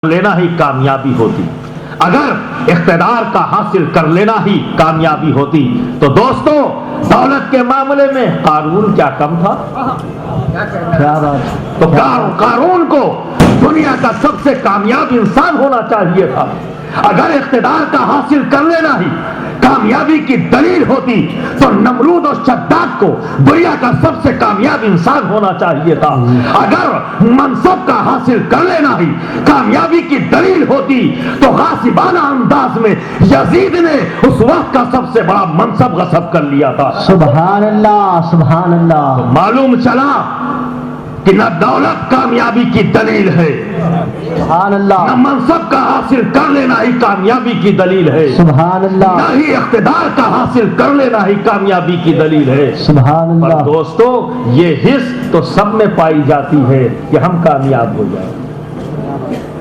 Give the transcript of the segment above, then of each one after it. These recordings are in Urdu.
لینا ہی کامیابی ہوتی، اگر اقتدار کا حاصل کر لینا ہی کامیابی ہوتی تو دوستو دولت کے معاملے میں قارون کیا کم تھا؟ تو قارون کو دنیا کا سب سے کامیاب انسان ہونا چاہیے تھا۔ اگر اقتدار کا حاصل کر لینا ہی کامیابی کی دلیل ہوتی تو نمرود اور شداد کو دنیا کا سب سے کامیاب انسان ہونا چاہیے تھا۔ اگر منصب کا حاصل کر لینا ہی کامیابی کی دلیل ہوتی تو غاصبانہ انداز میں یزید نے اس وقت کا سب سے بڑا منصب غصب کر لیا تھا۔ سبحان اللہ سبحان اللہ۔ معلوم چلا کہ نہ دولت کامیابی کی دلیل ہے، سبحان اللہ، نہ منصب کا حاصل کر لینا ہی کامیابی کی دلیل ہے، سبحان اللہ، نہ ہی اقتدار کا حاصل کر لینا ہی کامیابی کی دلیل ہے۔ سبحان پر اللہ۔ دوستو یہ حس تو سب میں پائی جاتی ہے کہ ہم کامیاب ہو جائیں۔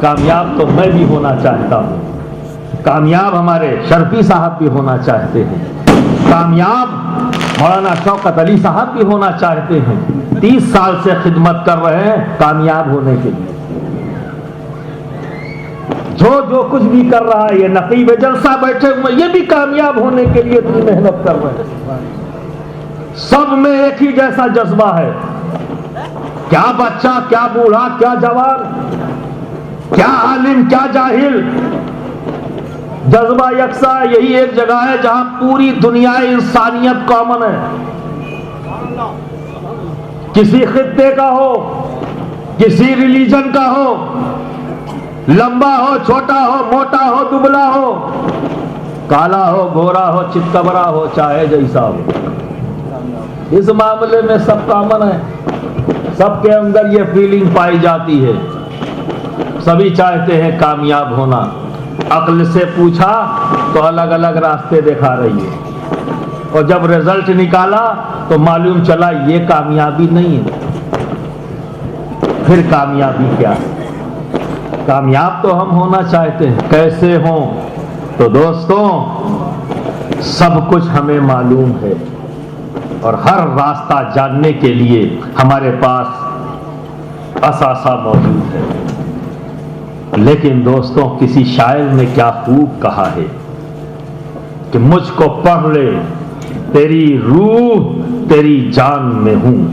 کامیاب تو میں بھی ہونا چاہتا ہوں، کامیاب ہمارے شرفی صاحب بھی ہونا چاہتے ہیں، کامیاب مولانا شوکت علی صاحب بھی ہونا چاہتے ہیں، 30 سال سے خدمت کر رہے ہیں کامیاب ہونے کے لیے۔ جو کچھ بھی کر رہا ہے، یہ نقیب جلسہ بیٹھے ہوئے یہ بھی کامیاب ہونے کے لیے اتنی محنت کر رہے ہیں۔ سب میں ایک ہی جیسا جذبہ ہے، کیا بچہ، کیا بوڑھا، کیا جوان، کیا عالم، کیا جاہل، جذبہ یکساں۔ یہی ایک جگہ ہے جہاں پوری دنیا انسانیت کامن ہے، کسی خطے کا ہو، کسی ریلیجن کا ہو، لمبا ہو، چھوٹا ہو، موٹا ہو، دبلا ہو، کالا ہو، گورا ہو، چتکبرا ہو، چاہے جیسا ہو، اس معاملے میں سب کامن ہے۔ سب کے اندر یہ فیلنگ پائی جاتی ہے، سبھی چاہتے ہیں کامیاب ہونا۔ عقل سے پوچھا تو الگ الگ راستے دکھا رہی ہے، اور جب رزلٹ نکالا تو معلوم چلا یہ کامیابی نہیں ہے۔ پھر کامیابی کیا ہے؟ کامیاب تو ہم ہونا چاہتے ہیں، کیسے ہوں؟ تو دوستوں سب کچھ ہمیں معلوم ہے، اور ہر راستہ جاننے کے لیے ہمارے پاس اثاثہ موجود ہے۔ لیکن دوستوں کسی شاعر نے کیا خوب کہا ہے کہ مجھ کو پڑھ لے تیری روح تیری جان میں ہوں۔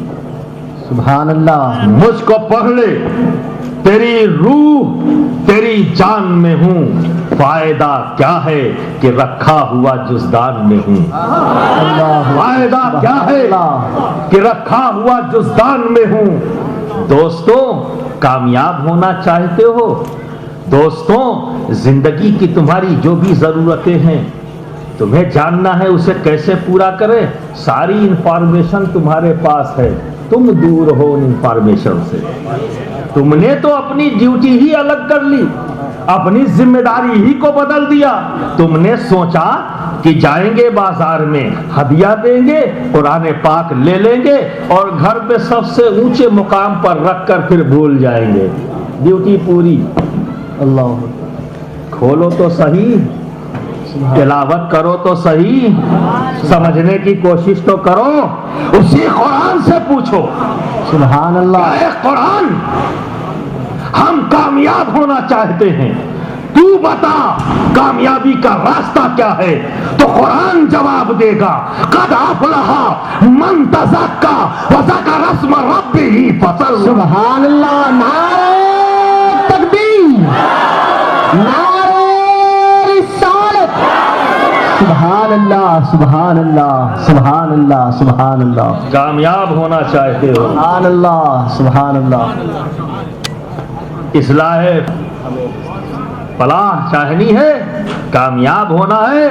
سبحان اللہ، مجھ کو پڑھ لے تیری روح تیری جان میں ہوں، فائدہ کیا ہے کہ رکھا ہوا جزدان میں ہوں۔ فائدہ کیا ہے کہ رکھا ہوا جزدان میں ہوں۔ دوستوں کامیاب ہونا چاہتے ہو؟ دوستوں زندگی کی تمہاری جو بھی ضرورتیں ہیں تمہیں جاننا ہے اسے کیسے پورا کرے۔ ساری انفارمیشن تمہارے پاس ہے، تم دور ہو ان انفارمیشن سے۔ تم نے تو اپنی ڈیوٹی ہی الگ کر لی، اپنی ذمہ داری ہی کو بدل دیا۔ تم نے سوچا کہ جائیں گے بازار میں ہدیہ دیں گے، قرآن پاک لے لیں گے اور گھر پہ سب سے اونچے مقام پر رکھ کر پھر بھول جائیں گے۔ ڈیوٹی پوری۔ اللہ، کھولو تو صحیح، تلاوت کرو تو صحیح، سمجھنے کی کوشش تو کرو۔ اسی قرآن سے پوچھو، سبحان اللہ، اے قرآن ہم کامیاب ہونا چاہتے ہیں، تو بتا کامیابی کا راستہ کیا ہے؟ تو قرآن جواب دے گا، قد افلح من تزکا وذکر اسم ربہ فصلی۔ سبحان اللہ، نعرہ تکبیر، نعرہ رسالت، سبحان اللہ سبحان اللہ سبحان اللہ سبحان اللہ۔ کامیاب ہونا چاہتے ہو؟ سبحان اللہ سبحان اللہ۔ اصلاح فلاح چاہنی ہے، کامیاب ہونا ہے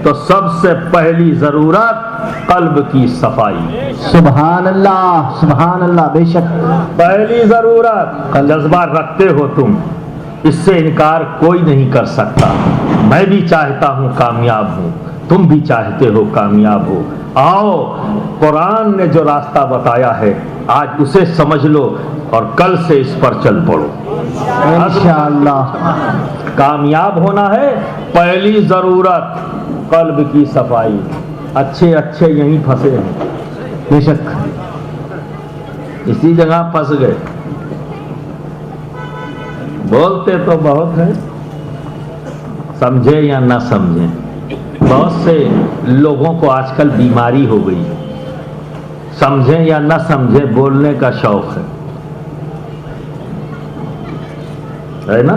تو سب سے پہلی ضرورت قلب کی صفائی۔ سبحان اللہ، بے شک پہلی ضرورت جذبہ رکھتے ہو تم، اس سے انکار کوئی نہیں کر سکتا۔ میں بھی چاہتا ہوں کامیاب ہوں، تم بھی چاہتے ہو کامیاب ہو۔ آؤ قرآن نے جو راستہ بتایا ہے آج اسے سمجھ لو اور کل سے اس پر چل پڑو۔ انشاءاللہ۔ کامیاب ہونا ہے، پہلی ضرورت قلب کی صفائی۔ اچھے یہیں پھنسے ہیں، بے شک اسی جگہ پھنس گئے۔ بولتے تو بہت ہیں، سمجھے یا نہ سمجھیں، بہت سے لوگوں کو آج کل بیماری ہو گئی، سمجھیں یا نہ سمجھیں بولنے کا شوق ہے نا؟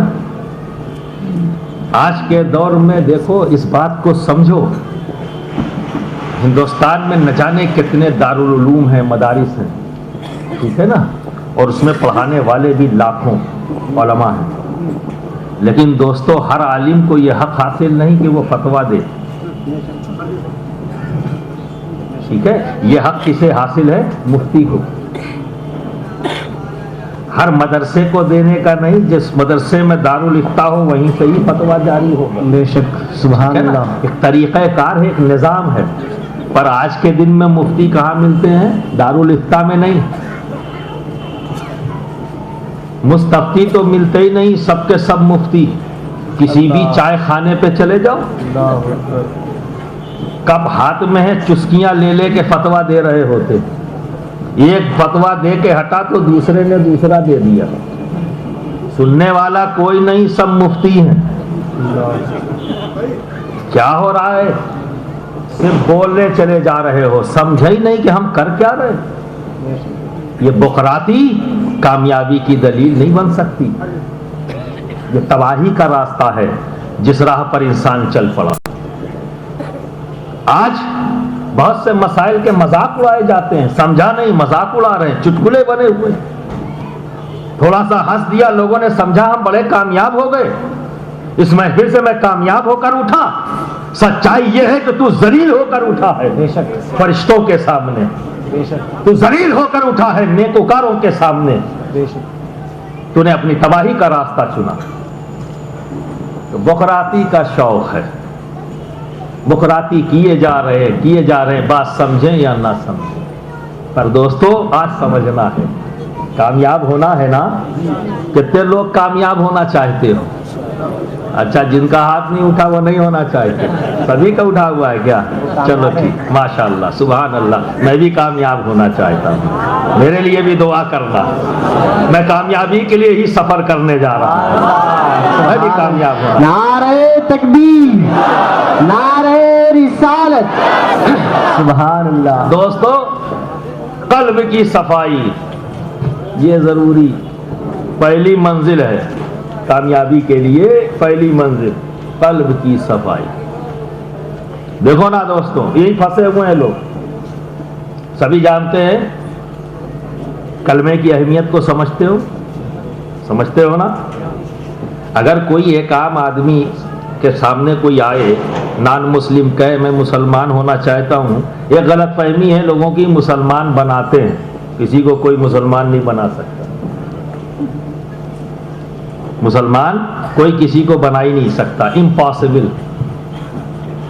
آج کے دور میں دیکھو، اس بات کو سمجھو، ہندوستان میں نہ جانے کتنے دارالعلوم ہیں، مدارس ہیں، ٹھیک ہے نا، اور اس میں پڑھانے والے بھی لاکھوں علماء ہیں، لیکن دوستو ہر عالم کو یہ حق حاصل نہیں کہ وہ فتویٰ دے، ٹھیک ہے؟ یہ حق کسے حاصل ہے؟ مفتی کو، ہر مدرسے کو دینے کا نہیں، جس مدرسے میں دارالافتاء ہو وہیں سے ہی فتویٰ جاری ہوگا، بے شک، سبحان ہے نا؟ اللہ، ایک طریقہ کار ہے، ایک نظام ہے، پر آج کے دن میں مفتی کہاں ملتے ہیں؟ دارالافتاء میں نہیں، مستفتی تو ملتے ہی نہیں، سب کے سب مفتی، کسی بھی چائے خانے پہ چلے جاؤ، اللہ اکبر، کب ہاتھ میں ہے چسکیاں لے لے کے فتویٰ دے رہے ہوتے، ایک فتویٰ دے کے ہٹا تو دوسرے نے دوسرا دے دیا، سننے والا کوئی نہیں، سب مفتی ہیں، کیا ہو رہا ہے؟ صرف بولنے چلے جا رہے ہو، سمجھے ہی نہیں کہ ہم کر کیا رہے۔ یہ بقراتی کامیابی کی دلیل نہیں بن سکتی، یہ تباہی کا راستہ ہے جس راہ پر انسان چل پڑا۔ آج بہت سے مسائل کے مذاق اڑائے جاتے ہیں، سمجھا نہیں، مذاق اڑا رہے ہیں، چٹکلے بنے ہوئے، تھوڑا سا ہنس دیا، لوگوں نے سمجھا ہم بڑے کامیاب ہو گئے، اس محفل سے میں کامیاب ہو کر اٹھا۔ سچائی یہ ہے کہ تو ذلیل ہو کر اٹھا ہے، بے شک، فرشتوں کے سامنے، بے شک، تو ذلیل ہو کر اٹھا ہے نیکوکاروں کے سامنے، بے شک، تو نے اپنی تباہی کا راستہ چنا۔ تو بقراتی کا شوق ہے، بقراتی کیے جا رہے، بات سمجھیں یا نہ سمجھیں، پر دوستو آج سمجھنا ہے، کامیاب ہونا ہے نا؟ کتنے لوگ کامیاب ہونا چاہتے ہو؟ اچھا، جن کا ہاتھ نہیں اٹھا وہ نہیں ہونا چاہتے، سبھی کا اٹھا ہوا ہے کیا؟ چلو ٹھیک، ماشاءاللہ، سبحان اللہ، میں بھی کامیاب ہونا چاہتا ہوں، میرے لیے بھی دعا کرنا، میں کامیابی کے لیے ہی سفر کرنے جا رہا ہوں، میں بھی کامیاب ہونا۔ نعرہ تکبیر، نعرہ رسالت، سبحان اللہ۔ دوستو قلب کی صفائی یہ ضروری پہلی منزل ہے، کامیابی کے لیے پہلی منزل قلب کی صفائی۔ دیکھو نا دوستو، یہی پھنسے ہوئے ہیں لوگ، سبھی جانتے ہیں کلمے کی اہمیت کو، سمجھتے ہو نا؟ اگر کوئی ایک عام آدمی کے سامنے کوئی آئے نان مسلم کہے میں مسلمان ہونا چاہتا ہوں، یہ غلط فہمی ہے لوگوں کی، مسلمان بناتے ہیں، کسی کو کوئی مسلمان نہیں بنا سکتا، مسلمان کوئی کسی کو بنا ہی نہیں سکتا، امپاسبل۔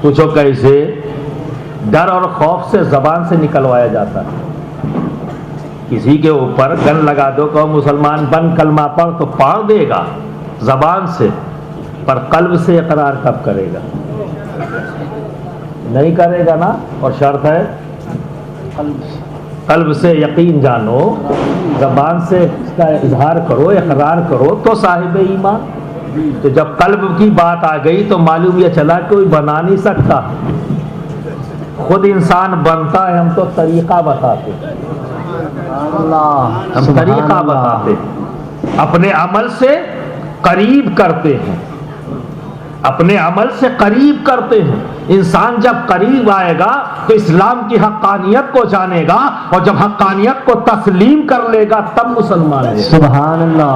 پوچھو کیسے؟ ڈر اور خوف سے زبان سے نکلوایا جاتا ہے، کسی کے اوپر گن لگا دو، کہو مسلمان بن، کلمہ پڑھ، تو پڑھ دے گا زبان سے، پر قلب سے اقرار کب کرے گا؟ نہیں کرے گا نا، اور شرط ہے قلب سے یقین جانو، زبان سے اس کا اظہار کرو، اقرار کرو تو صاحب ایمان۔ تو جب قلب کی بات آ گئی تو معلوم یہ چلا کوئی بنا نہیں سکتا، خود انسان بنتا ہے، ہم تو طریقہ بتاتے، ہم طریقہ بتاتے، اپنے عمل سے قریب کرتے ہیں، اپنے عمل سے قریب کرتے ہیں۔ انسان جب قریب آئے گا تو اسلام کی حقانیت کو جانے گا، اور جب حقانیت کو تسلیم کر لے گا تب مسلمان ہے۔ سبحان اللہ،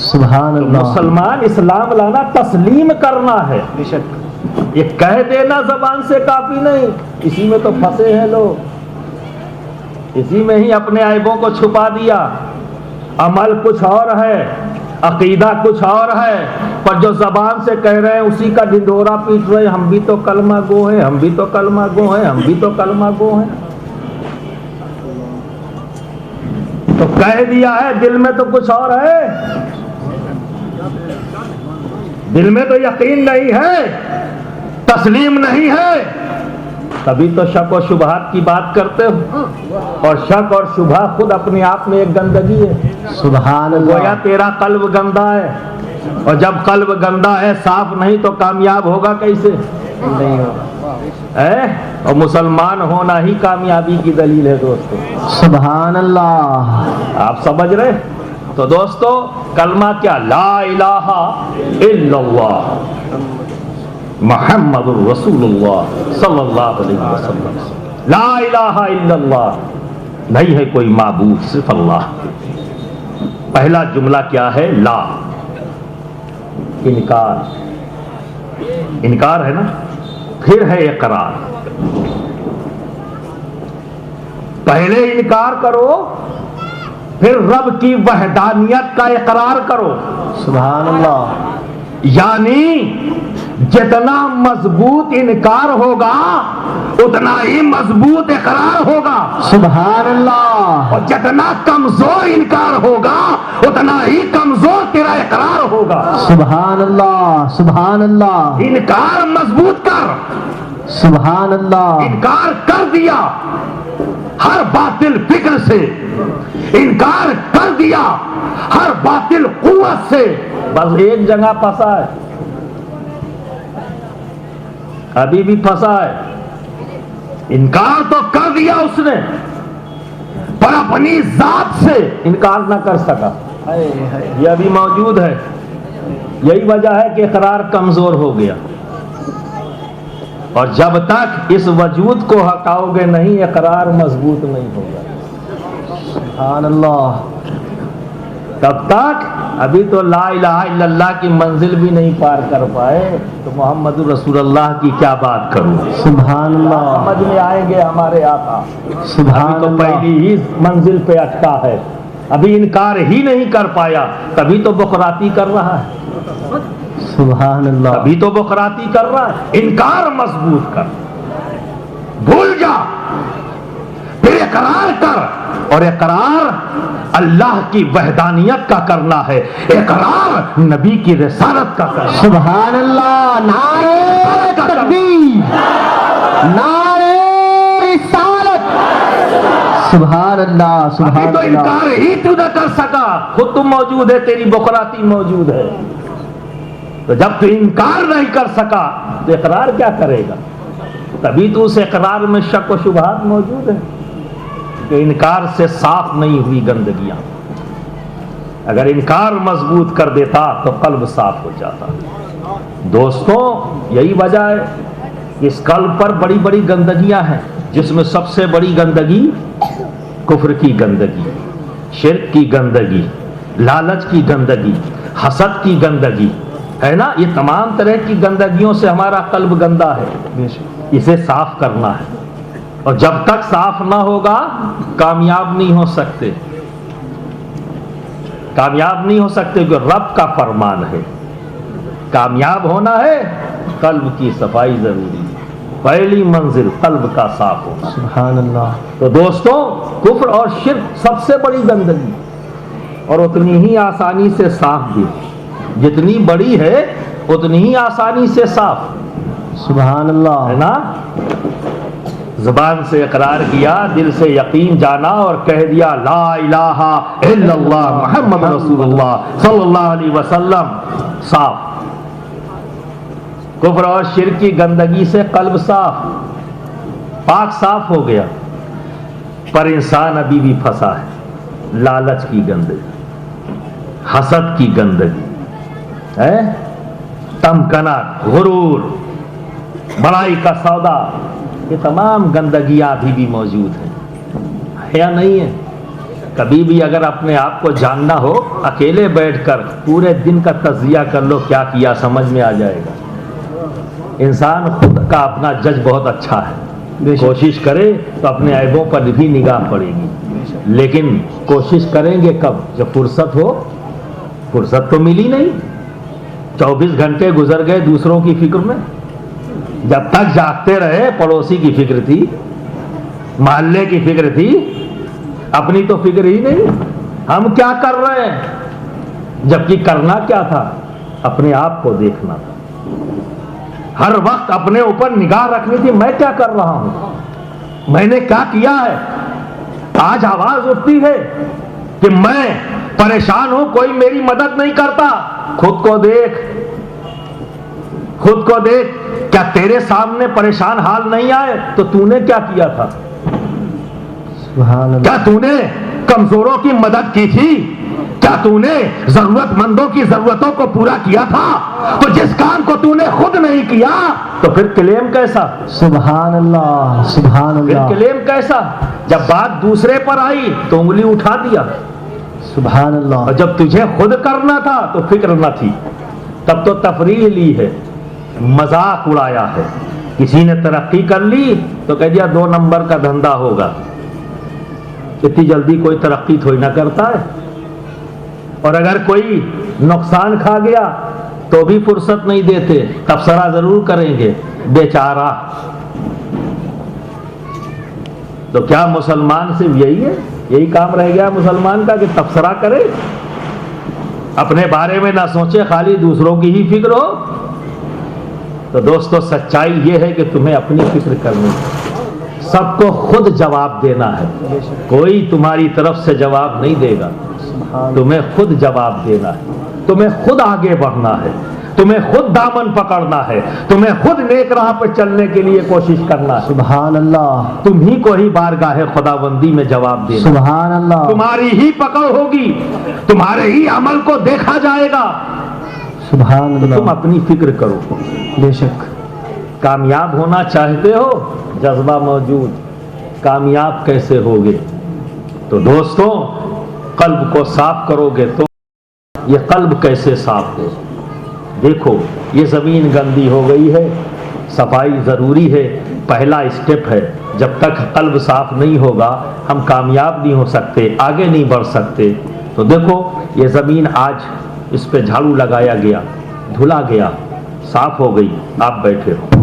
سبحان اللہ۔ مسلمان اسلام لانا تسلیم کرنا ہے، بے شک، یہ کہہ دینا زبان سے کافی نہیں، اسی میں تو پھنسے ہیں لوگ، اسی میں ہی اپنے عیبوں کو چھپا دیا۔ عمل کچھ اور ہے، عقیدہ کچھ اور ہے، پر جو زبان سے کہہ رہے ہیں اسی کا ڈنڈورا پیٹ رہے ہیں، ہم بھی تو کلمہ گو ہیں، ہم بھی تو کلمہ گو ہیں، ہم بھی تو کلمہ گو ہیں۔ تو کہہ دیا ہے، دل میں تو کچھ اور ہے، دل میں تو یقین نہیں ہے، تسلیم نہیں ہے، تبھی تو شک و شبہات کی بات کرتے ہو، اور شک اور شبہ خود اپنے آپ میں ایک گندگی ہے۔ سبحان گویا اللہ. تیرا قلب گندا ہے، اور جب قلب گندا ہے، صاف نہیں، تو کامیاب ہوگا کیسے؟ نہیں ہوگا. اور مسلمان ہونا ہی کامیابی کی دلیل ہے دوستو. سبحان اللہ. آپ سمجھ رہے؟ تو دوستو کلمہ کیا؟ لا الہ الا اللہ محمد الرسول اللہ صلی اللہ علیہ وسلم. لا الہ الا اللہ، نہیں ہے کوئی معبود صرف اللہ. پہلا جملہ کیا ہے؟ لا، انکار. انکار ہے نا. پھر ہے اقرار. پہلے انکار کرو، پھر رب کی وحدانیت کا اقرار کرو. سبحان اللہ. یعنی جتنا مضبوط انکار ہوگا اتنا ہی مضبوط اقرار ہوگا، سبحان اللہ. اور جتنا کمزور انکار ہوگا اتنا ہی کمزور تیرا اقرار ہوگا. سبحان اللہ. سبحان اللہ. انکار مضبوط کر. سبحان اللہ. انکار کر دیا ہر باطل فکر سے، انکار کر دیا ہر باطل قوت سے. بس ایک جگہ پھنسا ہے، ابھی بھی پھنسا ہے. انکار تو کر دیا اس نے، پر اپنی ذات سے انکار نہ کر سکا. یہ ابھی موجود ہے. یہی وجہ ہے کہ اقرار کمزور ہو گیا. اور جب تک اس وجود کو ہٹاؤ گے نہیں، اقرار مضبوط نہیں ہوگا. سبحان اللہ. تب تک ابھی تو لا الہ الا اللہ کی منزل بھی نہیں پار کر پائے، تو محمد رسول اللہ کی کیا بات کروں. سبحان اللہ. سمجھ میں آئیں گے ہمارے آقا. ابھی سبحان تو اللہ. پہلی ہی منزل پہ اٹکا ہے، ابھی انکار ہی نہیں کر پایا، تبھی تو بخراتی کر رہا ہے. سبحان اللہ. ابھی تو بخراتی کر رہا ہے. انکار مضبوط کر، بھول جا، پھر اقرار کر. اور اقرار اللہ کی وحدانیت کا کرنا ہے، اقرار نبی کی رسالت کا کرنا. سبحان اللہ. نعرہ تکبیر، نعرہ رسالت. سبحان اللہ. ابھی سبحان تو اللہ. انکار ہی تو نہ کر سکا، خود تم موجود ہے، تیری بخراتی موجود ہے. تو جب تو انکار نہیں کر سکا تو اقرار کیا کرے گا؟ تبھی تو اس اقرار میں شک و شبہات موجود ہے کہ انکار سے صاف نہیں ہوئی گندگیاں. اگر انکار مضبوط کر دیتا تو قلب صاف ہو جاتا. دوستوں یہی وجہ ہے کہ اس قلب پر بڑی بڑی گندگیاں ہیں، جس میں سب سے بڑی گندگی کفر کی گندگی، شرک کی گندگی، لالچ کی گندگی، حسد کی گندگی ہے نا. یہ تمام طرح کی گندگیوں سے ہمارا قلب گندا ہے، اسے صاف کرنا ہے. اور جب تک صاف نہ ہوگا کامیاب نہیں ہو سکتے. کامیاب نہیں ہو سکتے کہ رب کا فرمان ہے. کامیاب ہونا ہے قلب کی صفائی ضروری ہے. پہلی منزل قلب کا صاف ہونا. سبحان اللہ. تو دوستوں کفر اور شرک سب سے بڑی گندگی، اور اتنی ہی آسانی سے صاف بھی. جتنی بڑی ہے اتنی ہی آسانی سے صاف سبحان اللہ. ہے نا. زبان سے اقرار کیا، دل سے یقین جانا اور کہہ دیا لا الہ الا اللہ محمد رسول اللہ صلی اللہ علیہ وسلم. صاف. کفر اور شرک کی گندگی سے قلب صاف، پاک صاف ہو گیا. پر انسان ابھی بھی پھنسا ہے. لالچ کی گندگی، حسد کی گندگی ہے، تمکنا، غرور، بڑائی کا سودا، یہ تمام گندگیاں ابھی بھی موجود ہیں. یا نہیں ہے؟ کبھی بھی اگر اپنے آپ کو جاننا ہو، اکیلے بیٹھ کر پورے دن کا تجزیہ کر لو، کیا کیا سمجھ میں آ جائے گا. انسان خود کا اپنا جج بہت اچھا ہے، کوشش کرے تو اپنے عیبوں پر بھی نگاہ پڑے گی. لیکن کوشش کریں گے کب؟ جب فرصت ہو. فرصت تو ملی نہیں. 24 گھنٹے گزر گئے دوسروں کی فکر میں. جب تک جاگتے رہے پڑوسی کی فکر تھی، محلے کی فکر تھی، اپنی تو فکر ہی نہیں. ہم کیا کر رہے ہیں؟ جبکہ کرنا کیا تھا؟ اپنے آپ کو دیکھنا تھا. ہر وقت اپنے اوپر نگاہ رکھنی تھی. میں کیا کر رہا ہوں؟ میں نے کیا کیا ہے؟ آج آواز اٹھتی ہے کہ میں پریشان ہوں کوئی میری مدد نہیں کرتا. خود کو دیکھ, خود کو دیکھ. کیا تیرے سامنے پریشان حال نہیں آئے تو تو نے کیا کیا تھا؟ سبحان کیا اللہ. تو نے کمزوروں کی مدد کی تھی؟ کیا تو نے ضرورت مندوں کی ضرورتوں کو پورا کیا تھا؟ تو جس کام کو تو نے خود نہیں کیا تو پھر کلیم کیسا؟ سبحان اللہ. سبحان پھر اللہ. کلیم کیسا؟ جب بات دوسرے پر آئی تو انگلی اٹھا دیا, سبحان اللہ. اور جب تجھے خود کرنا تھا تو فکر نہ تھی. تب تو تفریح لی ہے, مذاق اڑایا ہے. کسی نے ترقی کر لی تو کہہ دیا 2 نمبر کا دھندا ہوگا. اتنی جلدی کوئی ترقی تھوڑی نہ کرتا ہے. اور اگر کوئی نقصان کھا گیا تو بھی فرصت نہیں دیتے, تبصرہ ضرور کریں گے بیچارہ. تو کیا مسلمان صرف یہی ہے, یہی کام رہ گیا مسلمان کا کہ تبصرہ کرے, اپنے بارے میں نہ سوچے, خالی دوسروں کی ہی فکر ہو؟ تو دوستو سچائی یہ ہے کہ تمہیں اپنی فکر کرنی ہے, سب کو خود جواب دینا ہے. کوئی تمہاری طرف سے جواب نہیں دے گا, تمہیں خود جواب دینا ہے. تمہیں خود آگے بڑھنا ہے, تمہیں خود دامن پکڑنا ہے, تمہیں خود نیک راہ پہ چلنے کے لیے کوشش کرنا ہے. سبحان اللہ. تم ہی کو ہی بارگاہ خداوندی میں جواب دینا. سبحان اللہ. تمہاری ہی پکڑ ہوگی, تمہارے ہی عمل کو دیکھا جائے گا. سبحان تو تم اللہ. اپنی فکر کرو. بے شک. کامیاب ہونا چاہتے ہو, جذبہ موجود, کامیاب کیسے ہوگے؟ تو دوستوں قلب کو صاف کرو گے تو یہ قلب کیسے صاف ہو؟ دیکھو یہ زمین گندی ہو گئی ہے, صفائی ضروری ہے, پہلا اسٹیپ ہے. جب تک قلب صاف نہیں ہوگا ہم کامیاب نہیں ہو سکتے, آگے نہیں بڑھ سکتے. تو دیکھو یہ زمین آج اس پہ جھاڑو لگایا گیا, دھلا گیا, صاف ہو گئی, آپ بیٹھے ہو.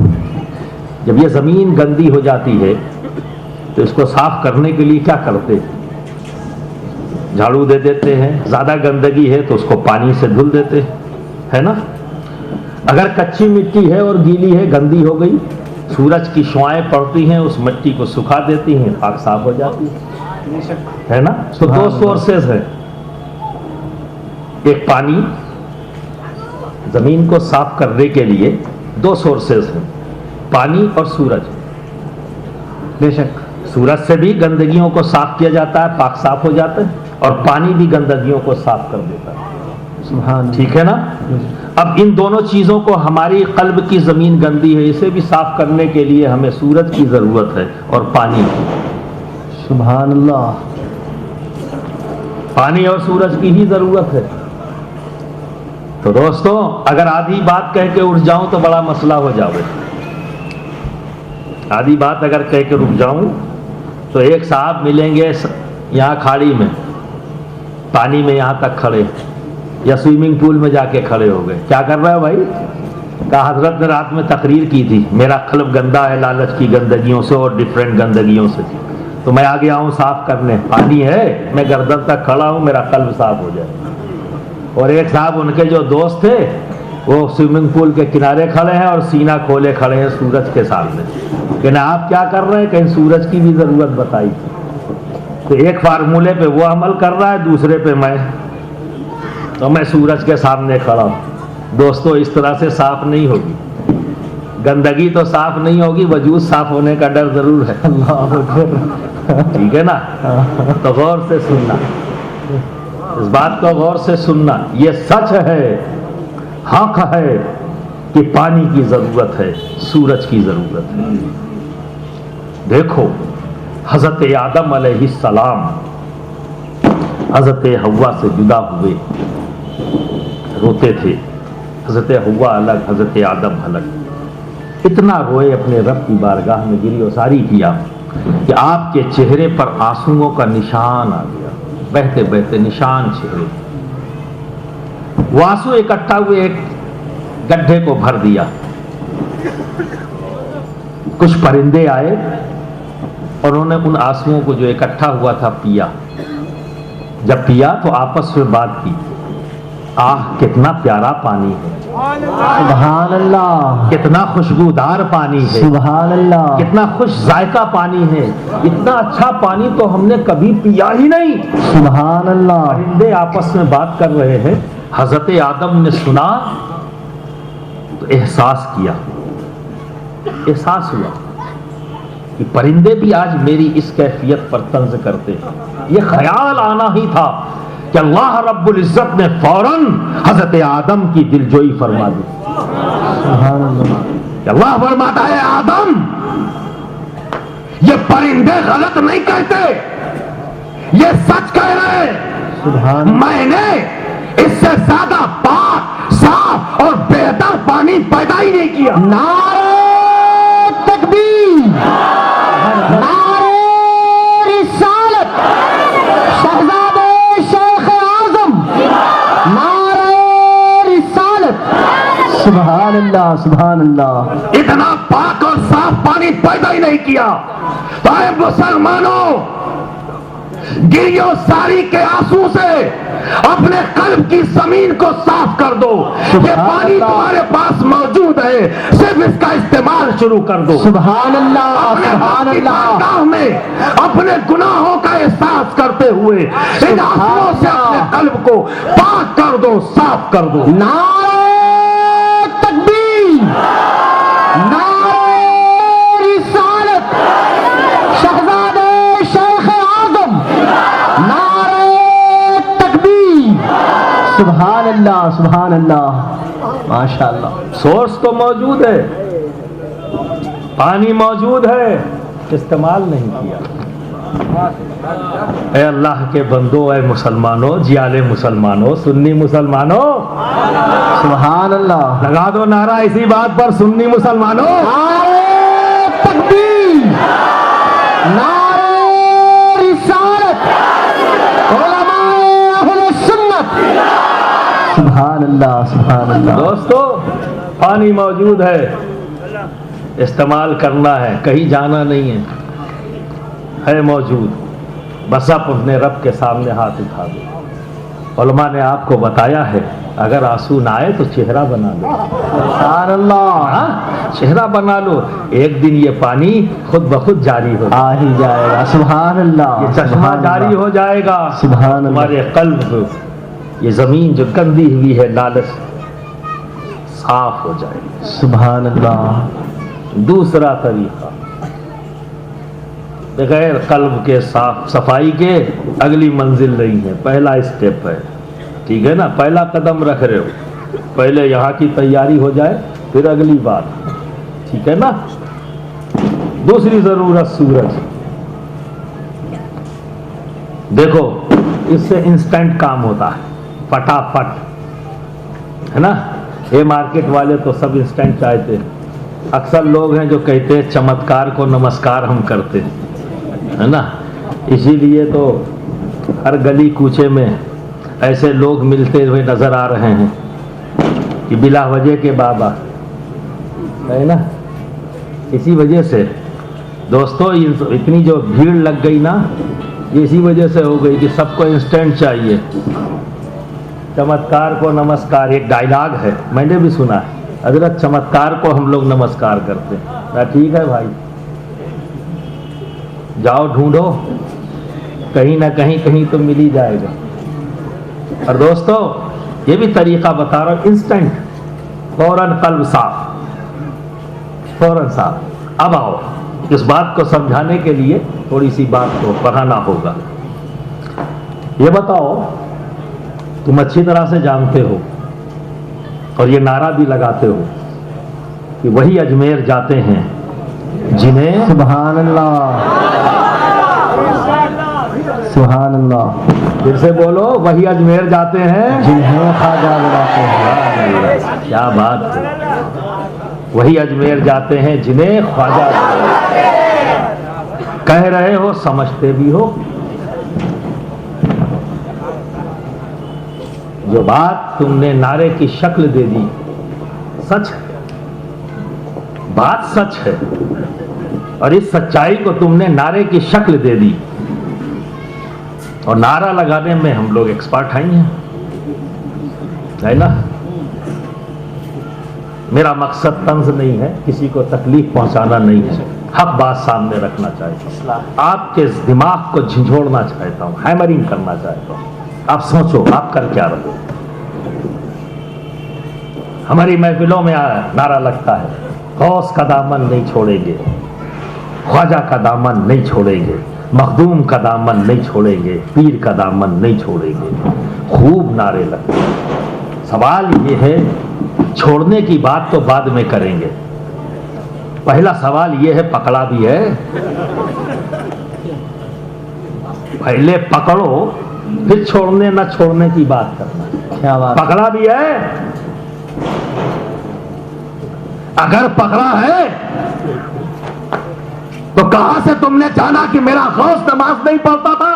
جب یہ زمین گندی ہو جاتی ہے تو اس کو صاف کرنے کے لیے کیا کرتے؟ جھاڑو دے دیتے ہیں. زیادہ گندگی ہے تو اس کو پانی سے دھل دیتے ہیں, ہے نا. اگر کچی مٹی ہے اور گیلی ہے, گندی ہو گئی, سورج کی شعائیں پڑتی ہیں, اس مٹی کو سکھا دیتی ہیں, پاک صاف ہو جاتی ہے نا. تو 2 سورسز ہیں. ایک پانی, زمین کو صاف کرنے کے لیے 2 سورسز ہیں, پانی اور سورج. بے شک. سورج سے بھی گندگیوں کو صاف کیا جاتا ہے, پاک صاف ہو جاتا ہے, اور پانی بھی گندگیوں کو صاف کر دیتا ہے. سبحان. ٹھیک ہے نا. اب ان دونوں چیزوں کو, ہماری قلب کی زمین گندی ہے, اسے بھی صاف کرنے کے لیے ہمیں سورج کی ضرورت ہے اور پانی کی. سبحان اللہ. پانی اور سورج کی ہی ضرورت ہے. تو دوستوں اگر آدھی بات کہہ کے اٹھ جاؤں تو بڑا مسئلہ ہو جاوے. آدھی بات اگر کہہ کے رک جاؤں تو ایک صاحب ملیں گے یہاں کھاڑی میں, پانی میں یہاں تک کھڑے, یا سوئمنگ پول میں جا کے کھڑے ہو گئے. کیا کر رہا ہے بھائی؟ کہا حضرت نے رات میں تقریر کی تھی, میرا قلب گندا ہے لالچ کی گندگیوں سے اور ڈفرینٹ گندگیوں سے, تو میں آ گیا ہوں صاف کرنے. پانی ہے, میں گردن تک کھڑا ہوں, میرا قلب صاف ہو جائے. اور ایک صاحب ان کے جو دوست تھے وہ سوئمنگ پول کے کنارے کھڑے ہیں اور سینہ کھولے کھڑے ہیں سورج کے سامنے, کہ نا آپ کیا کر رہے ہیں, کہیں سورج کی بھی ضرورت بتائی. تو ایک فارمولے پہ وہ عمل کر رہا ہے, دوسرے پہ میں, تو میں سورج کے سامنے کھڑا ہوں. دوستو اس طرح سے صاف نہیں ہوگی, گندگی تو صاف نہیں ہوگی, وجود صاف ہونے کا ڈر ضرور ہے. اللہ اکبر. ٹھیک ہے نا. تو غور سے سننا, اس بات کو غور سے سننا. یہ سچ ہے, حق ہے کہ پانی کی ضرورت ہے, سورج کی ضرورت ہے. دیکھو حضرت آدم علیہ السلام حضرت حوا سے جدا ہوئے, روتے تھے. حضرت حوا الگ, حضرت آدم الگ. اتنا روئے, اپنے رب کی بارگاہ میں گری و ساری کیا کہ آپ کے چہرے پر آنسوؤں کا نشان آ گیا, بہتے بہتے نشان چہرے. وہ آنسو اکٹھا ہوئے, ایک گڈھے کو بھر دیا. کچھ پرندے آئے اور انہوں نے ان آنسوؤں کو جو اکٹھا ہوا تھا پیا. جب پیا تو آپس میں بات کی, آہ کتنا پیارا پانی ہے, سبحان اللہ کتنا خوشبودار پانی ہے، سبحان اللہ کتنا خوش ذائقہ پانی ہے، اتنا اچھا پانی تو ہم نے کبھی پیا ہی نہیں۔ سبحان اللہ پرندے آپس میں بات کر رہے ہیں، حضرت آدم نے سنا تو احساس کیا، احساس ہوا کہ پرندے بھی آج میری اس کیفیت پر طنز کرتے ہیں۔ یہ خیال آنا ہی تھا کہ اللہ رب العزت نے فوراً حضرت آدم کی دلجوئی فرما دی۔ سبحان اللہ کہ اللہ فرماتا ہے آدم، یہ پرندے غلط نہیں کہتے، یہ سچ کہہ رہے ہیں۔ سبحان اللہ میں نے اس سے زیادہ پاک، صاف اور بہتر پانی پیدا ہی نہیں کیا۔ نعرہ تکبیر، نعرہ رسالت، شہزادہ شیخ اعظم، نعرہ رسالت، سبحان اللہ سبحان اللہ اتنا پاک اور صاف پانی پیدا ہی نہیں کیا۔ تو اے مسلمانوں، گریو ساری کے آنسو سے اپنے قلب کی زمین کو صاف کر دو۔ یہ پانی تمہارے پاس موجود ہے، صرف اس کا استعمال شروع کر دو۔ سبحان اللہ سبحان اللہ بارگاہ میں اپنے گناہوں کا احساس کرتے ہوئے ان آنسوؤں سے اپنے قلب کو پاک کر دو، صاف کر دو۔ نعرہ تکبیر، نعرہ رسالت، شہزادہ شیخ اعظم، نعرہ تکبیر، سبحان اللہ سبحان اللہ ماشاء اللہ۔ سورس تو موجود ہے، پانی موجود ہے، استعمال نہیں کیا۔ اے اللہ کے بندو، اے مسلمانوں، جیالے مسلمانوں، سنی مسلمانوں، سبحان اللہ، لگا دو نعرہ اسی بات پر، سنی مسلمانوں، نعرہ تکبیر، نعرہ رسالت، علماء اہل سنت، سبحان اللہ سبحان اللہ۔ دوستو پانی موجود ہے، استعمال کرنا ہے، کہیں جانا نہیں ہے موجود، بس آپ اپنے رب کے سامنے ہاتھ اٹھا دو۔ علماء نے آپ کو بتایا ہے اگر آنسو نہ آئے تو چہرہ بنا لو، سبحان اللہ، چہرہ بنا لو، ایک دن یہ پانی خود بخود جاری ہو آ ہی جائے گا، سبحان اللہ، یہ چشمہ سبحان جاری اللہ، ہو جائے گا، سبحان اللہ، تمہارے قلب، یہ زمین جو گندی ہوئی ہے لالچ صاف ہو جائے گی۔ سبحان اللہ، دوسرا طریقہ بغیر قلب کے صفائی کے اگلی منزل نہیں ہے، پہلا اسٹیپ ہے، ٹھیک ہے نا، پہلا قدم رکھ رہے ہو، پہلے یہاں کی تیاری ہو جائے پھر اگلی بات، ٹھیک ہے نا۔ دوسری ضرورت سورج، دیکھو اس سے انسٹنٹ کام ہوتا ہے، فٹافٹ، ہے نا۔ یہ مارکیٹ والے تو سب انسٹنٹ چاہتے ہیں، اکثر لوگ ہیں جو کہتے ہیں چمتکار کو نمسکار ہم کرتے ہیں، ہے نا، اسی لیے تو ہر گلی کوچے میں ایسے لوگ ملتے ہوئے نظر آ رہے ہیں کہ بلا وجہ کے بابا، ہے نا۔ اسی وجہ سے دوستو اتنی جو بھیڑ لگ گئی نا، یہ اسی وجہ سے ہو گئی کہ سب کو انسٹنٹ چاہیے، چمتکار کو نمسکار، ایک ڈائلاگ ہے میں نے بھی سنا ہے، حضرت چمتکار کو ہم لوگ نمسکار کرتے ہیں، ٹھیک ہے بھائی، جاؤ ڈھونڈو، کہیں نہ کہیں تو مل ہی جائے گا۔ اور دوستو یہ بھی طریقہ بتا رہا ہوں، انسٹنٹ، فوراً قلب صاف، فوراً صاف۔ اب آؤ اس بات کو سمجھانے کے لیے تھوڑی سی بات کو پڑھانا ہوگا۔ یہ بتاؤ تم اچھی طرح سے جانتے ہو اور یہ نعرہ بھی لگاتے ہو کہ وہی اجمیر جاتے ہیں جنہیں، سبحان اللہ سبحان اللہ، پھر سے بولو، وہی اجمیر جاتے ہیں جنہیں خواجہ بلاتے ہیں، کیا بات ہے، وہی اجمیر جاتے ہیں جنہیں خواجہ کہہ رہے ہو، سمجھتے بھی ہو۔ جو بات تم نے نعرے کی شکل دے دی سچ ہے، بات سچ ہے، اور اس سچائی کو تم نے نعرے کی شکل دے دی، اور نعرہ لگانے میں ہم لوگ ایکسپرٹ ہیں، ہے نا۔ میرا مقصد طنز نہیں ہے، کسی کو تکلیف پہنچانا نہیں ہے، حق بات سامنے رکھنا چاہتا ہوں، آپ کے دماغ کو جھنجھوڑنا چاہتا ہوں، ہیمرنگ کرنا چاہتا ہوں۔ آپ سوچو آپ کر کیا رہے ہو۔ ہماری محفلوں میں نعرہ لگتا ہے غوث کا دامن نہیں چھوڑیں گے، خواجہ کا دامن نہیں چھوڑیں گے، مخدوم کا دامن نہیں چھوڑیں گے، پیر کا دامن نہیں چھوڑیں گے، خوب نعرے لگتے ہیں۔ سوال یہ ہے چھوڑنے کی بات تو بعد میں کریں گے، پہلا سوال یہ ہے پکڑا بھی ہے؟ پہلے پکڑو پھر چھوڑنے نہ چھوڑنے کی بات کرنا۔ کیا بات، پکڑا بھی ہے؟ اگر پکڑا ہے تو کہاں سے تم نے جانا کہ میرا غوث نماز نہیں پڑھتا تھا؟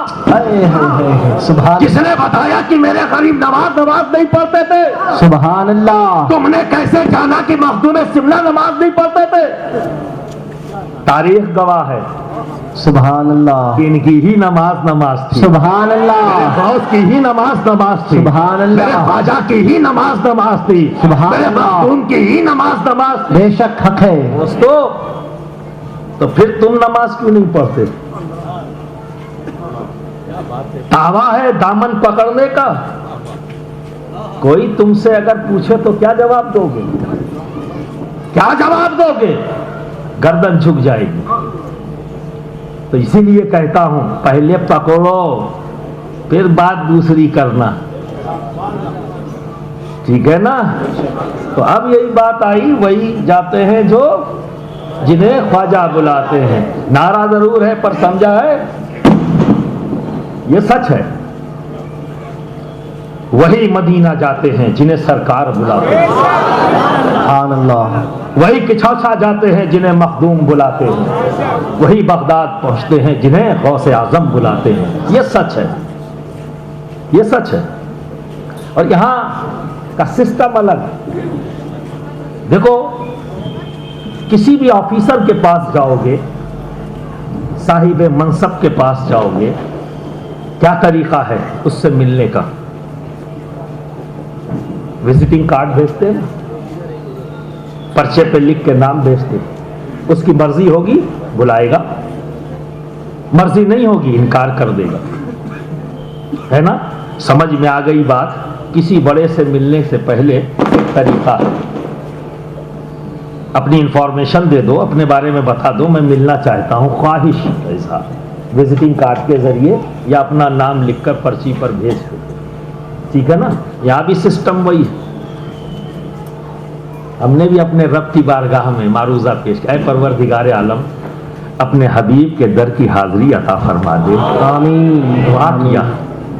سبحان، کس نے بتایا کہ میرے غریب نماز نہیں پڑھتے تھے؟ سبحان اللہ، تم نے کیسے جانا کہ مخدوم شملہ نماز نہیں پڑھتے تھے؟ تاریخ گواہ ہے سبحان اللہ، کہ ان کی ہی نماز تھی، سبحان اللہ، غوث کی ہی نماز تھی، سبحان اللہ، میرے خواجہ کی ہی نماز تھی، سبحان میرے اللہ، مخدوم کی ہی نماز تھی۔ بے شک حق ہے۔ دوستو تو پھر تم نماز کیوں نہیں پڑھتے؟ دعویٰ ہے دامن پکڑنے کا، کوئی تم سے اگر پوچھے تو کیا جواب دو گے؟ کیا جواب دو گے؟ گردن جھک جائے گی۔ تو اسی لیے کہتا ہوں پہلے پکڑو پھر بات دوسری کرنا، ٹھیک ہے نا؟ تو اب یہی بات آئی، وہی جاتے ہیں جو جنہیں خواجہ بلاتے ہیں۔ نعرہ ضرور ہے پر سمجھا ہے، یہ سچ ہے۔ وہی مدینہ جاتے ہیں جنہیں سرکار بلاتے ہیں، سبحان اللہ، وہی کچھوچا جاتے ہیں جنہیں مخدوم بلاتے ہیں، وہی بغداد پہنچتے ہیں جنہیں غوث اعظم بلاتے ہیں۔ یہ سچ ہے، یہ سچ ہے۔ اور یہاں کا سسٹم الگ۔ دیکھو کسی بھی آفیسر کے پاس جاؤ گے، صاحب منصب کے پاس جاؤ گے، کیا طریقہ ہے اس سے ملنے کا؟ وزٹنگ کارڈ بھیجتے ہیں، پرچے پہ لکھ کے نام بھیجتے ہیں، اس کی مرضی ہوگی بلائے گا، مرضی نہیں ہوگی انکار کر دے گا، ہے نا؟ سمجھ میں آ گئی بات؟ کسی بڑے سے ملنے سے پہلے ایک طریقہ ہے، اپنی انفارمیشن دے دو، اپنے بارے میں بتا دو، میں ملنا چاہتا ہوں، خواہش ایسا، وزٹنگ کارڈ کے ذریعے یا اپنا نام لکھ کر پرچی پر بھیج دو، ٹھیک ہے نا؟ یہاں بھی سسٹم وہی ہے۔ ہم نے بھی اپنے رب کی بارگاہ میں معروضہ پیش کیا، اے پروردگار عالم اپنے حبیب کے در کی حاضری عطا فرما دے، آمین، دعا کیا،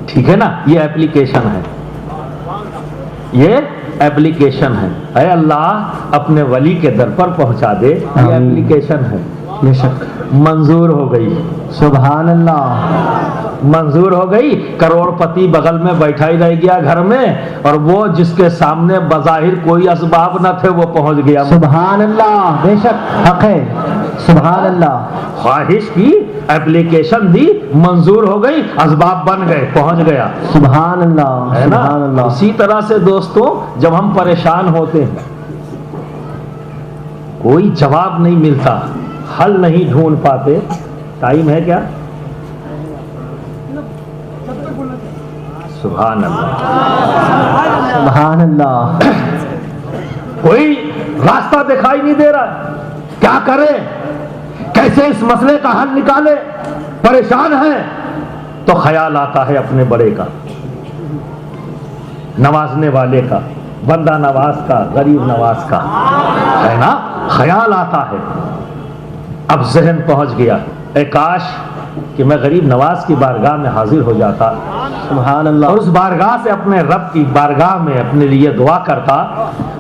ٹھیک ہے نا؟ یہ ایپلیکیشن ہے، یہ ایپلیکیشن ہے، اے اللہ اپنے ولی کے در پر پہنچا دے، یہ آمین۔ ایپلیکیشن ہے۔ بے شک، منظور ہو گئی، سبحان اللہ، منظور ہو گئی، کروڑ پتی بغل میں بیٹھا ہی رہ گیا گھر میں، اور وہ جس کے سامنے بظاہر کوئی اسباب نہ تھے وہ پہنچ گیا۔ سبحان اللہ، بے شک حق ہے، سبحان اللہ، خواہش کی، ایپلیکیشن دی، منظور ہو گئی، اسباب بن گئے، پہنچ گیا، سبحان اللہ، ہے نا؟ سبحان اللہ، اسی طرح سے دوستوں جب ہم پریشان ہوتے ہیں، کوئی جواب نہیں ملتا، حل نہیں ڈھونڈ پاتے، ٹائم ہے کیا؟ سبحان اللہ، سبحان اللہ، کوئی راستہ دکھائی نہیں دے رہا، کیا کرے؟ کیسے اس مسئلے کا حل نکالے؟ پریشان ہیں تو خیال آتا ہے اپنے بڑے کا، نوازنے والے کا، بندہ نواز کا، غریب نواز کا، ہے نا؟ خیال آتا ہے۔ اب ذہن پہنچ گیا، اے کاش کہ میں غریب نواز کی بارگاہ میں حاضر ہو جاتا، سبحان اور اللہ، اس بارگاہ سے اپنے رب کی بارگاہ میں اپنے لیے دعا کرتا،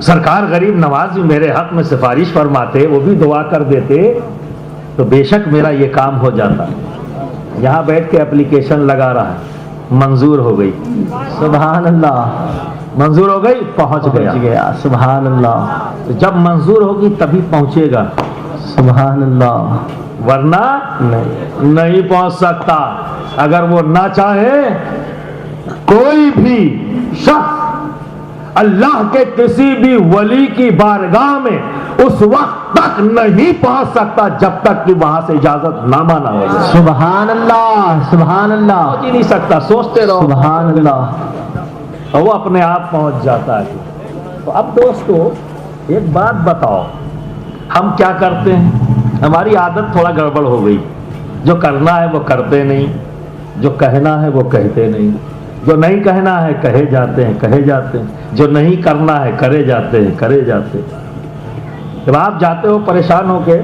سرکار غریب نواز بھی میرے حق میں سفارش فرماتے، وہ بھی دعا کر دیتے، تو بے شک میرا یہ کام ہو جاتا۔ یہاں بیٹھ کے اپلیکیشن لگا رہا ہے، منظور ہو گئی، سبحان اللہ، منظور ہو گئی، پہنچ گیا۔ سبحان اللہ، تو جب منظور ہوگی تبھی پہنچے گا، سبحان اللہ، ورنہ نہیں پہنچ سکتا۔ اگر وہ نہ چاہے، کوئی بھی شخص اللہ کے کسی بھی ولی کی بارگاہ میں اس وقت تک نہیں پہنچ سکتا جب تک کہ وہاں سے اجازت نامہ نہ ہو جائے. سبحان اللہ سبحان اللہ پہنچ ہی نہیں سکتا, سوچتے رہو سبحان اللہ. اور وہ اپنے آپ پہنچ جاتا ہے. تو اب دوستو ایک بات بتاؤ, ہم کیا کرتے ہیں؟ ہماری عادت تھوڑا گڑبڑ ہو گئی. جو کرنا ہے وہ کرتے نہیں, جو کہنا ہے وہ کہتے نہیں, جو نہیں کہنا ہے کہے جاتے ہیں, جو نہیں کرنا ہے کرے جاتے ہیں. جب آپ جاتے ہو پریشان ہو کے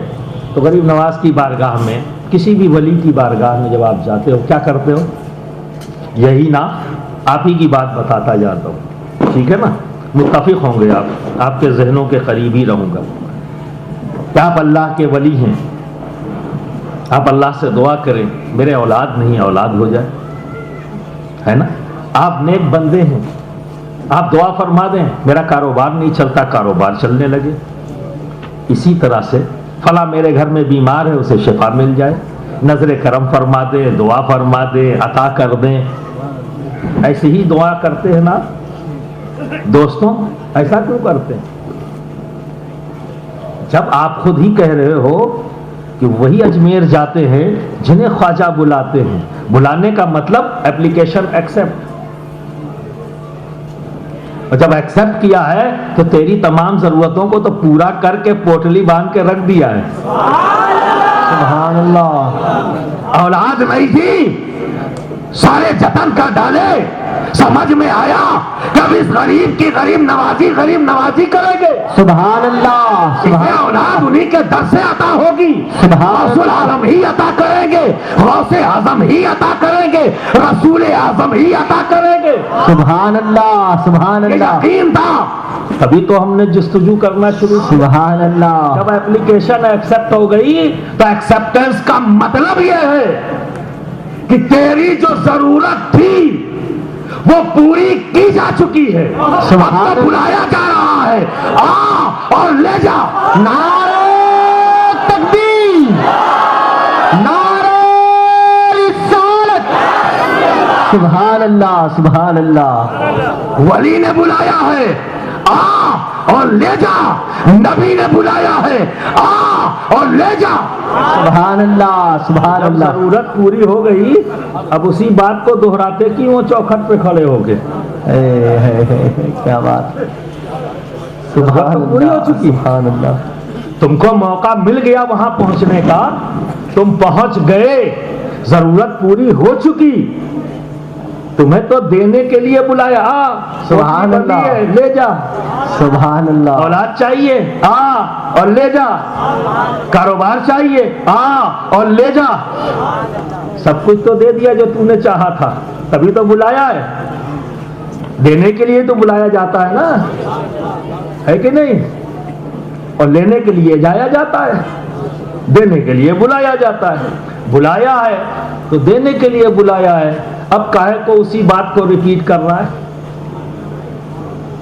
تو غریب نواز کی بارگاہ میں, کسی بھی ولی کی بارگاہ میں جب آپ جاتے ہو کیا کرتے ہو؟ یہی نا, آپ ہی کی بات بتاتا جاتا ہوں, ٹھیک ہے نا, متفق ہوں گے آپ کے ذہنوں کے قریب ہی رہوں گا. کیا آپ اللہ کے ولی ہیں؟ آپ اللہ سے دعا کریں میرے اولاد نہیں اولاد ہو جائے, ہے نا. آپ نیک بندے ہیں, آپ دعا فرما دیں میرا کاروبار نہیں چلتا کاروبار چلنے لگے. اسی طرح سے فلاں میرے گھر میں بیمار ہے اسے شفا مل جائے, نظر کرم فرما دے, دعا فرما دے, عطا کر دیں. ایسے ہی دعا کرتے ہیں نا دوستوں, ایسا کیوں کرتے ہیں؟ جب آپ خود ہی کہہ رہے ہو کہ وہی اجمیر جاتے ہیں جنہیں خواجہ بلاتے ہیں. بلانے کا مطلب اپلیکیشن ایکسپٹ, اور جب ایکسپٹ کیا ہے تو تیری تمام ضرورتوں کو تو پورا کر کے پوٹلی باندھ کے رکھ دیا ہے. سبحان اللہ. اولاد نہیں تھی, سارے جتن کا ڈالے, سمجھ میں آیا کب اس غریب کی غریب نوازی کریں گے. سبحان اللہ. اسے اولاد انہی کے در سے عطا ہوگی. غوث العالم ہی عطا کریں گے, غوث اعظم ہی عطا کریں گے, رسول اعظم ہی عطا کریں گے. سبحان اللہ سبحان اللہ. یقین تھا, تبھی تو ہم نے جستجو کرنا شروع کیا. سبحان اللہ. جب اپلیکیشن ایکسپٹ ہو گئی تو ایکسپٹنس کا مطلب یہ ہے کہ تیری جو ضرورت تھی وہ پوری کی جا چکی ہے. سبحان تو بلایا جا رہا ہے, آ اور لے جا. نعرہ تکبیر, نعرہ رسالت. سبحان اللہ سبحان اللہ. ولی نے بلایا ہے, آ اور لے جا. نبی نے بلایا ہے, آ اور لے جا. سبحان اللہ سبحان جب اللہ. ضرورت پوری ہو گئی اب اسی بات کو دہراتے کیوں چوکھٹ پہ کھڑے ہو کے؟ کیا بات. سبحان پوری ہو چکی. سبحان اللہ. تم کو موقع مل گیا وہاں پہنچنے کا, تم پہنچ گئے, ضرورت پوری ہو چکی. تمہیں تو دینے کے لیے بلایا, سبحان اللہ. لے جا. سبحان اللہ. اولاد چاہیے, آ اور لے جا. کاروبار چاہیے, آ اور لے جا. سب کچھ تو دے دیا جو تم نے چاہا تھا, تبھی تو بلایا ہے. دینے کے لیے تو بلایا جاتا ہے نا, ہے کہ نہیں؟ اور لینے کے لیے جایا جاتا ہے, دینے کے لیے بلایا جاتا ہے. بلایا ہے تو دینے کے لیے بلایا ہے. اب کاہے کو اسی بات کو ریپیٹ کر رہا ہے؟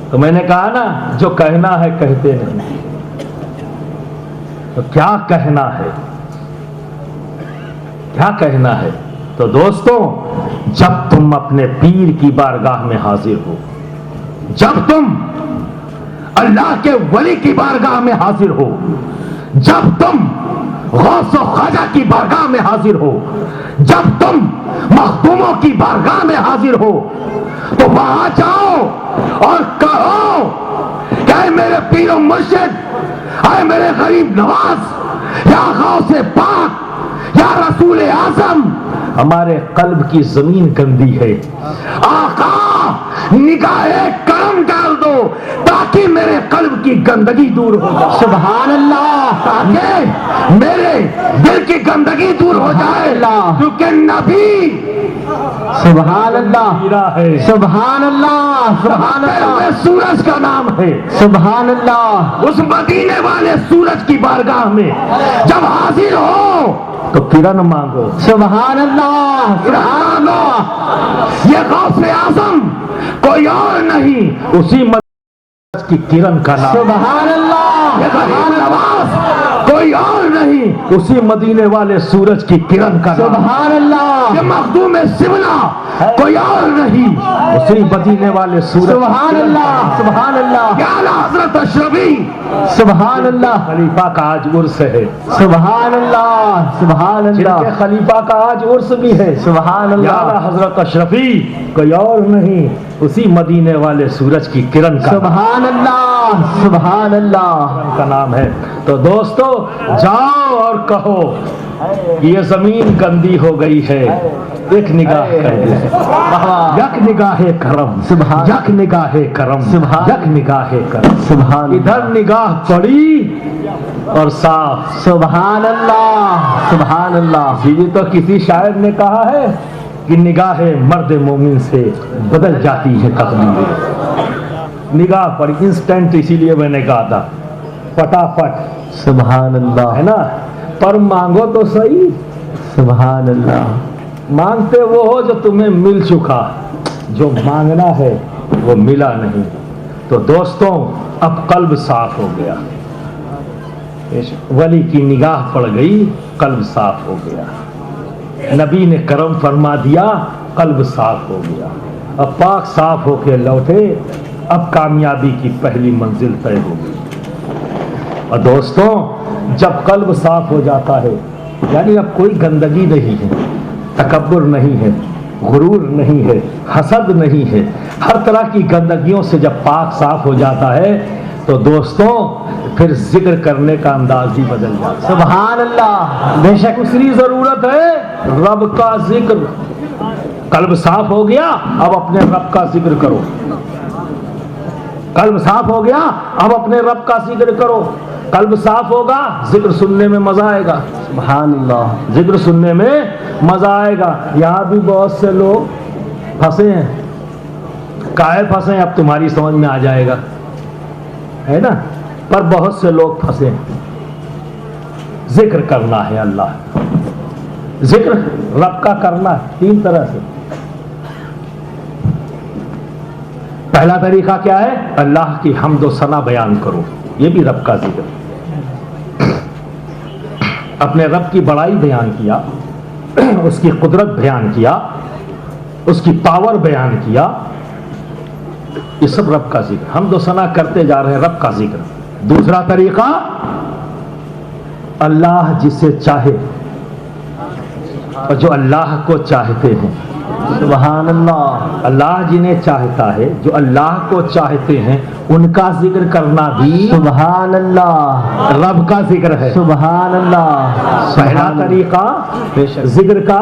تو میں نے کہا نا جو کہنا ہے کہتے نہیں. تو کیا کہنا ہے, کیا کہنا ہے؟ تو دوستوں جب تم اپنے پیر کی بارگاہ میں حاضر ہو, جب تم اللہ کے ولی کی بارگاہ میں حاضر ہو, جب تم غوث و خواجہ کی بارگاہ میں حاضر ہو, جب تم مخدوموں کی بارگاہ میں حاضر ہو, تو وہاں جاؤ اور کہو کہ اے میرے پیر و مرشد, اے میرے غریب نواز, یا غوث پاک, یا رسول اعظم, ہمارے قلب کی زمین گندی ہے, آقا نگاہ کرم ڈال دو تاکہ میرے قلب کی گندگی دور ہو جائے. سبحان اللہ. تاکہ میرے دل کی گندگی دور ہو جائے, کیونکہ نبی سبحان اللہ سبحان اللہ سبحان اللہ. سورج کا نام ہے. سبحان اللہ. اس مدینے والے سورج کی بارگاہ میں جب حاضر ہو تو کرن مانگو. سبحان اللہ سبحان اللہ. یہ غوث اعظم کوئی اور نہیں, اسی کی کرن کا نام. سبحان اللہ. یہ غریب نواز کوئی اور نہیں اسی مدینے والے سورج کی کرن کا نام سبحان اللہ یہ مخدوم سمنا کوئی اور نہیں اسی مدینے والے سورج سبحان اللہ سبحان اللہ یا حضرت اشرفی سبحان اللہ خلیفہ کا آج عرس ہے سبحان اللہ سبحان جن کے اللہ خلیفہ کا آج عرس بھی ہے سبحان یا اللہ حضرت اشرفی کوئی اور نہیں اسی مدینے والے سورج کی کرن کا سبحان اللہ سبحان اللہ کا نام ہے تو دوستو جاؤ اور کہو یہ زمین گندی ہو گئی ہے ایک نگاہ کر دے یک نگاہ کرم سبحان یک نگاہ کرم سبحان یک نگاہ کرم سبحان ادھر نگاہ پڑی اور صاف سبحان اللہ سبحان اللہ یہ تو کسی شاعر نے کہا ہے کہ نگاہ مرد مومن سے بدل جاتی ہے تقدیر نگاہ پر انسٹنٹ اسی لیے میں نے کہا تھا فٹافٹ سبحان اللہ ہے نا پر مانگو تو صحیح سبحان اللہ مانگتے وہ ہو جو تمہیں مل چکا جو مانگنا ہے وہ ملا نہیں تو دوستوں اب قلب صاف ہو گیا ولی کی نگاہ پڑ گئی قلب صاف ہو گیا نبی نے کرم فرما دیا قلب صاف ہو گیا اب پاک صاف ہو کے لوٹے اب کامیابی کی پہلی منزل طے ہو گئی اور دوستوں جب قلب صاف ہو جاتا ہے یعنی اب کوئی گندگی نہیں ہے تکبر نہیں ہے غرور نہیں ہے حسد نہیں ہے ہر طرح کی گندگیوں سے جب پاک صاف ہو جاتا ہے تو دوستوں پھر ذکر کرنے کا انداز ہی بدل جاتا ہے سبحان اللہ بے شک دوسری ضرورت ہے رب کا ذکر قلب صاف ہو گیا اب اپنے رب کا ذکر کرو قلب صاف ہو گیا اب اپنے رب کا ذکر کرو قلب صاف ہوگا ذکر سننے میں مزہ آئے گا سبحان اللہ ذکر سننے میں مزہ آئے گا یہاں بھی بہت سے لوگ پھنسے ہیں کائے پھنسے ہیں اب تمہاری سمجھ میں آ جائے گا ہے نا پر بہت سے لوگ پھنسے ہیں ذکر کرنا ہے اللہ ذکر رب کا کرنا ہے تین طرح سے پہلا طریقہ کیا ہے اللہ کی حمد و ثنا بیان کرو یہ بھی رب کا ذکر اپنے رب کی بڑائی بیان کیا اس کی قدرت بیان کیا اس کی پاور بیان کیا یہ سب رب کا ذکر حمد و ثنا کرتے جا رہے ہیں رب کا ذکر دوسرا طریقہ اللہ جسے چاہے اور جو اللہ کو چاہتے ہیں سبحان اللہ اللہ جنہیں چاہتا ہے جو اللہ کو چاہتے ہیں ان کا ذکر کرنا بھی سبحان اللہ رب کا ذکر ہے سبحان اللہ پہلا طریقہ ذکر کا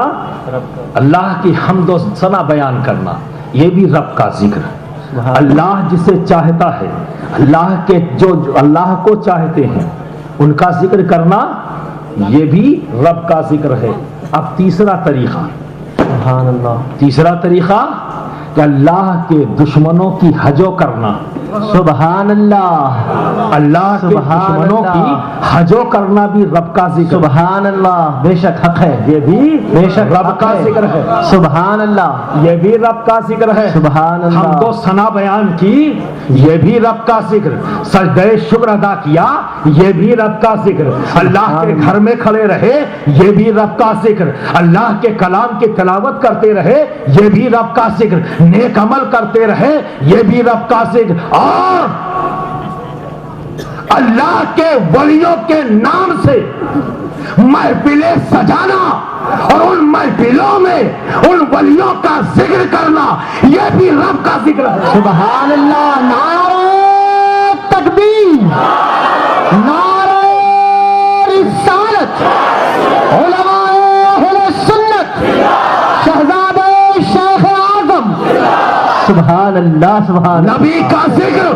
اللہ کی حمد و ثنا بیان کرنا یہ بھی رب کا ذکر ہے اللہ جسے چاہتا ہے اللہ کے جو اللہ کو چاہتے ہیں ان کا ذکر کرنا یہ بھی رب کا ذکر ہے اب تیسرا طریقہ سبحان اللہ تیسرا طریقہ کہ اللہ کے دشمنوں کی حجو کرنا سبحان اللہ اللہ کے سبحان دشمنوں اللہ کی حجو کرنا بھی رب کا ذکر سبحان اللہ بے شک حق ہے یہ بھی بے شک رب حق کا ذکر ہے سبحان اللہ یہ بھی رب کا ذکر ہے سبحان اللہ حمد و ثنا بیان کی یہ بھی رب کا ذکر سجدہ شکر ادا کیا یہ بھی رب کا ذکر اللہ کے گھر میں کھڑے رہے یہ بھی رب کا ذکر اللہ کے کلام کی تلاوت کرتے رہے یہ بھی رب کا ذکر نیک عمل کرتے رہے یہ بھی رب کا ذکر اور اللہ کے ولیوں کے نام سے محفلیں سجانا اور ان محفلوں میں ان ولیوں کا ذکر کرنا یہ بھی رب کا ذکر ہے سبحان اللہ نعرہ تکبیر نعرہ رسالت علماء اہل سنت شہزادہ شیخ اعظم سبحان اللہ سبحان نبی کا ذکر